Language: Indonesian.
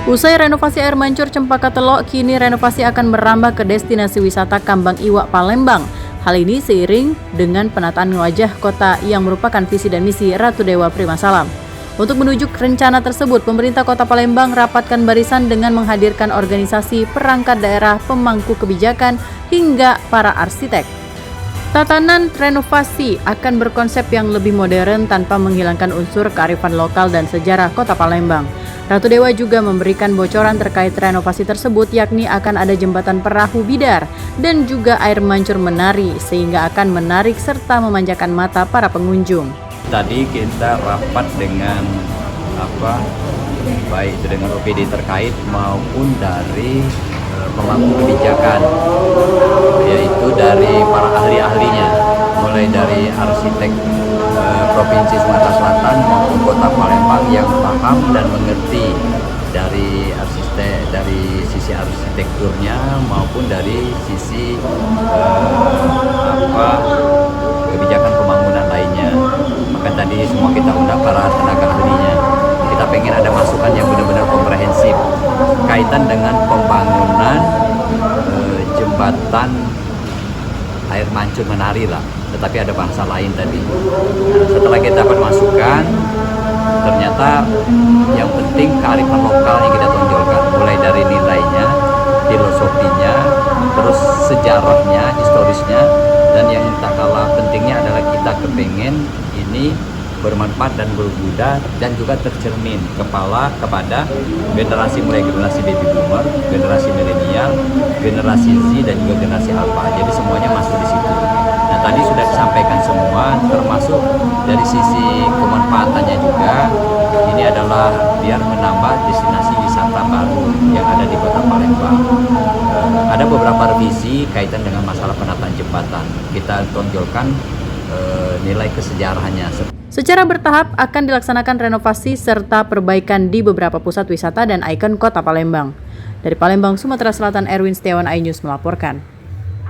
Usai renovasi air mancur Cempaka Telok, kini renovasi akan merambah ke destinasi wisata Kambang Iwak Palembang. Hal ini seiring dengan penataan wajah kota yang merupakan visi dan misi Ratu Dewa Primasalam. Untuk menuju rencana tersebut, pemerintah Kota Palembang rapatkan barisan dengan menghadirkan organisasi perangkat daerah, pemangku kebijakan, hingga para arsitek. Tatanan renovasi akan berkonsep yang lebih modern tanpa menghilangkan unsur kearifan lokal dan sejarah Kota Palembang. Ratu Dewa juga memberikan bocoran terkait renovasi tersebut, yakni akan ada jembatan perahu bidar dan juga air mancur menari sehingga akan menarik serta memanjakan mata para pengunjung. Tadi kita rapat dengan baik itu dengan OPD terkait maupun dari pemangku kebijakan, yaitu dari para ahli-ahlinya, mulai dari arsitek Provinsi Sumatera Selatan maupun Kota Palembang yang paham dan mengerti dari sisi arsitekturnya maupun dari sisi kebijakan pembangunan lainnya. Maka tadi semua kita undang para tenaga ahlinya. Kita pengen ada masukan yang benar-benar komprehensif kaitan dengan pembangunan jembatan air mancur menari lah, tetapi ada bahasa lain tadi. Nah, setelah kita dapat masukan, ternyata yang penting kearifan lokal yang kita tonjolkan, mulai dari nilainya, filosofinya, terus sejarahnya, historisnya, dan yang tak kalah pentingnya adalah kita kepengen ini bermanfaat dan berguna dan juga tercermin kepada generasi, mulai generasi baby boomer, generasi milenial, generasi Z dan juga generasi alpha. Jadi semuanya masuk di situ. Nah, tadi sudah disampaikan semua, termasuk dari sisi kemanfaatannya juga. Ini adalah biar menambah destinasi wisata baru yang ada di Kota Palembang. Ada beberapa revisi kaitan dengan masalah penataan jembatan. Kita tonjolkan nilai kesejarahannya. Secara bertahap akan dilaksanakan renovasi serta perbaikan di beberapa pusat wisata dan ikon Kota Palembang. Dari Palembang, Sumatera Selatan, Erwin Setiawan, iNews melaporkan.